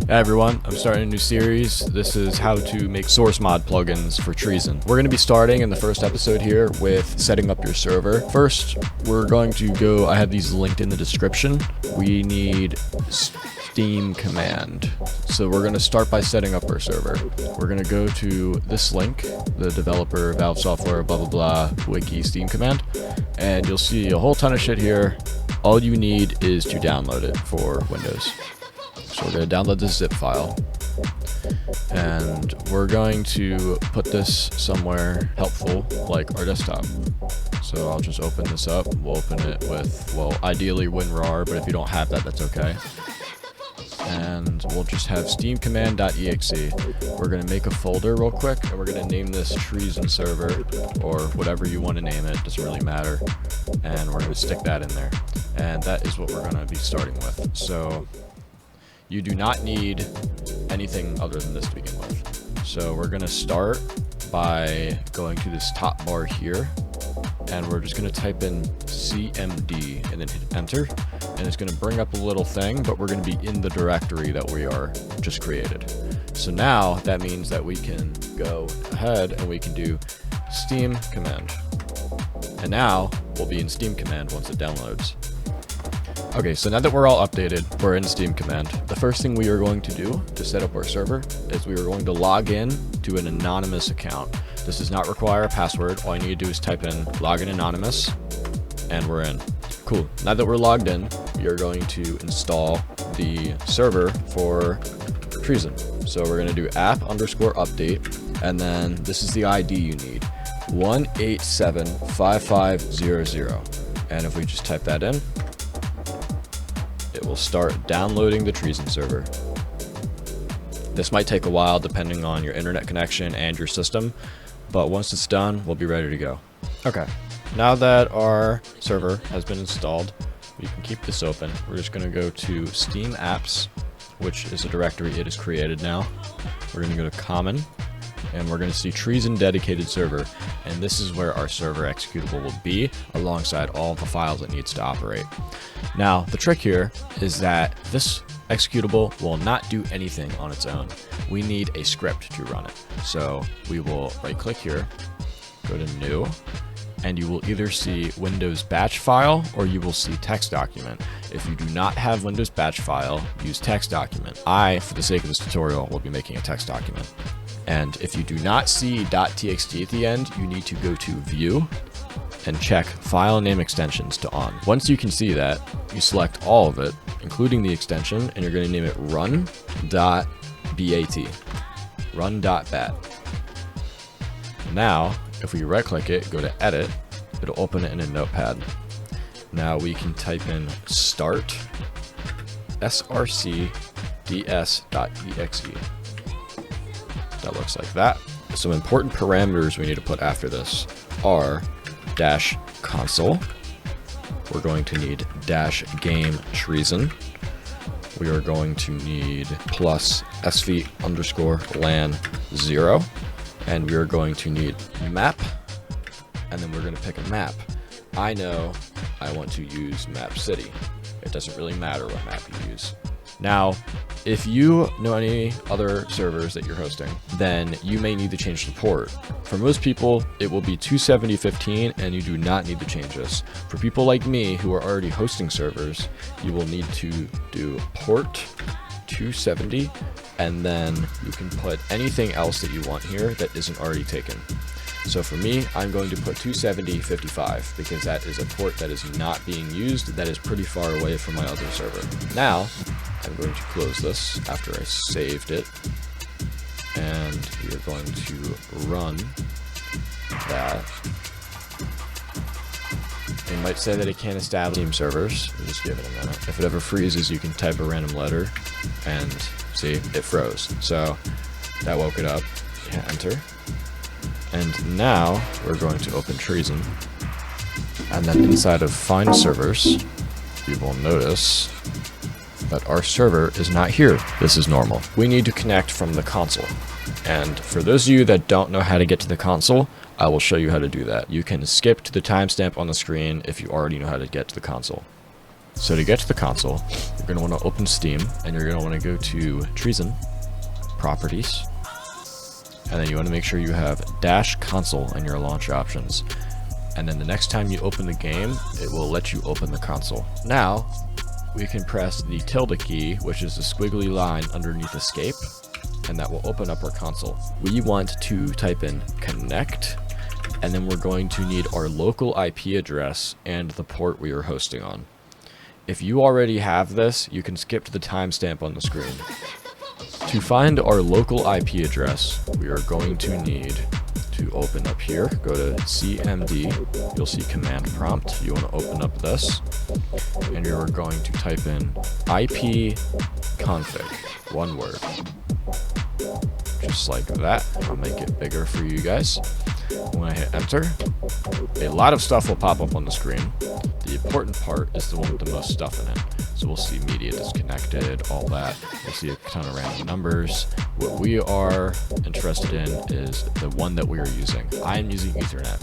Hey everyone, I'm starting a new series. This is how to make SourceMod plugins for Treason. We're going to be starting in the first episode here with setting up your server. First, we're going to go, I have these linked in the description. We need SteamCMD. So we're going to start by setting up our server. We're going to go to this link, the developer, Valve software, blah, blah, blah, wiki, SteamCMD, and you'll see a whole ton of shit here. All you need is to download it for Windows. So we're going to download this zip file, and we're going to put this somewhere helpful, like our desktop. So I'll just open this up. We'll open it with, well, ideally WinRAR, but if you don't have that, that's okay. And we'll just have SteamCMD.exe. We're going to make a folder real quick, and we're going to name this Treason server, or whatever you want to name it, doesn't really matter. And we're going to stick that in there. And that is what we're going to be starting with. So you do not need anything other than this to begin with. So we're going to start by going to this top bar here, and we're just going to type in CMD and then hit enter, and it's going to bring up a little thing, but we're going to be in the directory that we are just created. So now that means that we can go ahead and we can do SteamCMD, and now we'll be in SteamCMD once it downloads. Okay, so now that we're all updated, we're in SteamCMD. The first thing we are going to do to set up our server is we are going to log in to an anonymous account. This does not require a password. All you need to do is type in login anonymous, and we're in. Cool. Now that we're logged in, we are going to install the server for Treason. So we're going to do app_update, and then this is the ID you need, 1875500. And if we just type that in, it will start downloading the Treason server. This might take a while depending on your internet connection and your system, but once it's done, we'll be ready to go. Okay, now that our server has been installed, we can keep this open. We're just going to go to Steam Apps, which is a directory it has created now. We're going to go to Common, and we're going to see Treason dedicated server, and this is where our server executable will be alongside all the files it needs to operate. Now the trick here is that this executable will not do anything on its own. We need a script to run it. So we will right click here, go to new, and you will either see Windows batch file or you will see text document. If you do not have Windows batch file, use text document. I, for the sake of this tutorial, will be making a text document. And if you do not see .txt at the end, you need to go to View and check File Name Extensions to on. Once you can see that, you select all of it, including the extension, and you're going to name it run.bat. Run.bat. Now, if we right-click it, go to Edit, it'll open it in a notepad. Now we can type in start srcds.exe. That looks like that. Some important parameters we need to put after this are -console. We're going to need -game Treason. We are going to need +sv_lan0, and we are going to need map, and then we're going to pick a map. I know I want to use map city. It doesn't really matter what map you use. Now, if you know any other servers that you're hosting, then you may need to change the port. For most people, it will be 270.15, and you do not need to change this. For people like me who are already hosting servers, you will need to do port 270, and then you can put anything else that you want here that isn't already taken. So for me, I'm going to put 270.55 because that is a port that is not being used, that is pretty far away from my other server. Now, I'm going to close this after I saved it, and we are going to run that. It might say that it can't establish Steam servers. We'll just give it a minute. If it ever freezes, you can type a random letter, and see, it froze. So that woke it up. Hit enter. And now we're going to open Treason, and then inside of Find Servers, you will notice that our server is not here. This is normal. We need to connect from the console. And for those of you that don't know how to get to the console, I will show you how to do that. You can skip to the timestamp on the screen if you already know how to get to the console. So to get to the console, you're going to want to open Steam, and you're going to want to go to Treason, Properties, and then you want to make sure you have -console in your launch options. And then the next time you open the game, it will let you open the console. Now, we can press the tilde key, which is the squiggly line underneath escape, and that will open up our console. We want to type in connect, and then we're going to need our local IP address and the port we are hosting on. If you already have this, you can skip to the timestamp on the screen. To find our local IP address, we are going to need to open up here, go to CMD, you'll see command prompt, you want to open up this, and you're going to type in IP config, one word. Just like that. I'll make it bigger for you guys. When I hit enter, a lot of stuff will pop up on the screen. The important part is the one with the most stuff in it. So we'll see media disconnected, all that. We'll see a ton of random numbers. What we are interested in is the one that we are using. I am using Ethernet.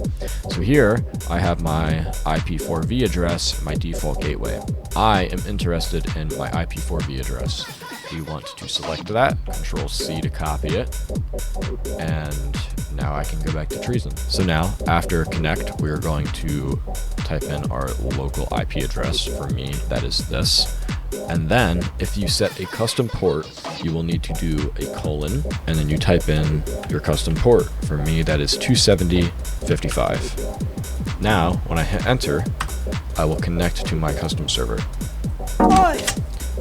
So here I have my IP4V address, my default gateway. I am interested in my IP4V address. We want to select that, Control C to copy it, and now I can go back to Treason. So now, after connect, we are going to type in our local IP address. For me, that is this. And then, if you set a custom port, you will need to do a colon, and then you type in your custom port. For me, that is 270.55. Now, when I hit enter, I will connect to my custom server.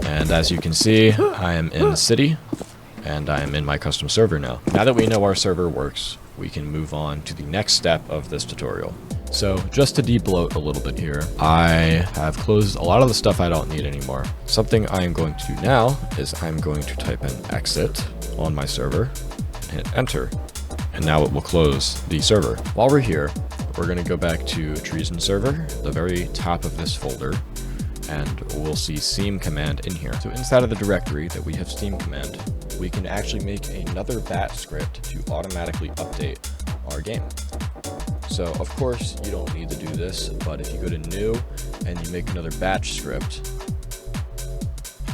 And as you can see, I am in the city, and I am in my custom server now. Now that we know our server works, we can move on to the next step of this tutorial. So just to de-bloat a little bit here, I have closed a lot of the stuff I don't need anymore. Something I am going to do now is I'm going to type in exit on my server, and hit enter, and now it will close the server. While we're here, we're going to go back to Treason server, the very top of this folder, and we'll see SteamCMD in here. So inside of the directory that we have SteamCMD, we can actually make another batch script to automatically update our game. So of course you don't need to do this, but if you go to new and you make another batch script,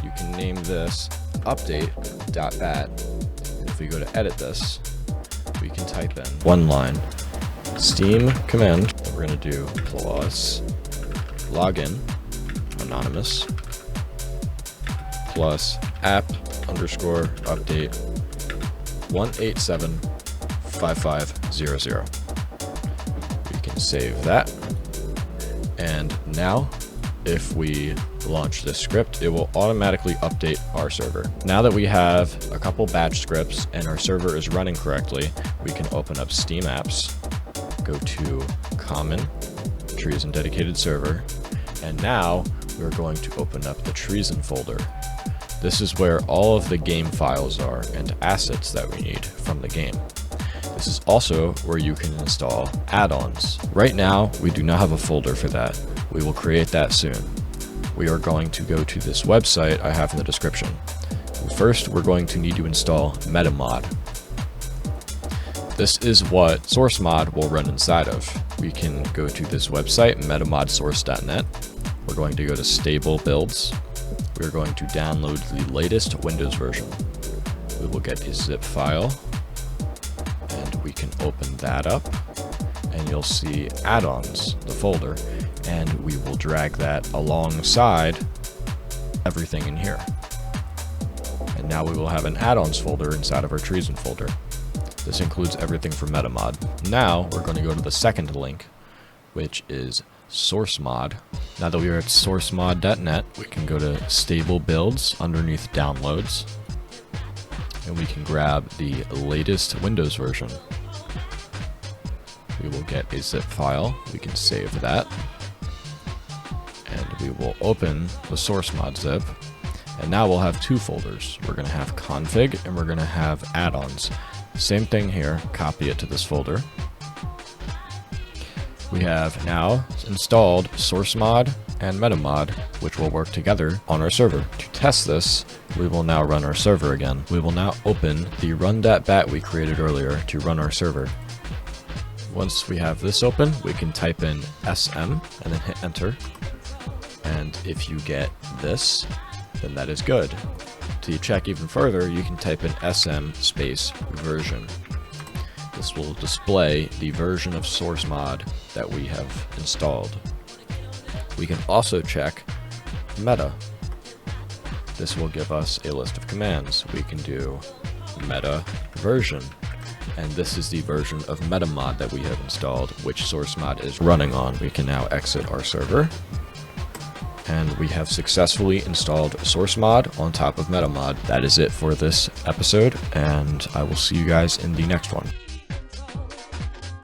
you can name this update.bat. And if we go to edit this, we can type in one line, SteamCMD, and we're going to do plus login anonymous plus app underscore update 1875500. We can save that, and now if we launch this script, it will automatically update our server. Now that we have a couple batch scripts and our server is running correctly, we can open up Steam Apps, go to Common, Treason Dedicated Server, and now we're going to open up the Treason folder. This is where all of the game files are and assets that we need from the game. This is also where you can install add-ons. Right now, we do not have a folder for that. We will create that soon. We are going to go to this website I have in the description. First, we're going to need to install Metamod. This is what SourceMod will run inside of. We can go to this website, metamodsource.net. We're going to go to stable builds. We're going to download the latest Windows version. We will get a zip file, and we can open that up, and you'll see add-ons, the folder, and we will drag that alongside everything in here. And now we will have an add-ons folder inside of our Treason folder. This includes everything from Metamod. Now we're going to go to the second link, which is SourceMod. Now that we are at sourcemod.net, we can go to stable builds underneath downloads, and we can grab the latest Windows version. We will get a zip file. We can save that, and we will open the SourceMod zip, and now we'll have two folders. We're going to have config and we're going to have add-ons. Same thing here, copy it to this folder. We have now installed SourceMod and Metamod, which will work together on our server. To test this, we will now run our server again. We will now open the run.bat we created earlier to run our server. Once we have this open, we can type in SM and then hit enter. And if you get this, then that is good. To check even further, you can type in sm space version. This will display the version of SourceMod that we have installed. We can also check meta. This will give us a list of commands. We can do meta version, and this is the version of Metamod that we have installed, which SourceMod is running on. We can now exit our server, and we have successfully installed SourceMod on top of Metamod. That is it for this episode, and I will see you guys in the next one.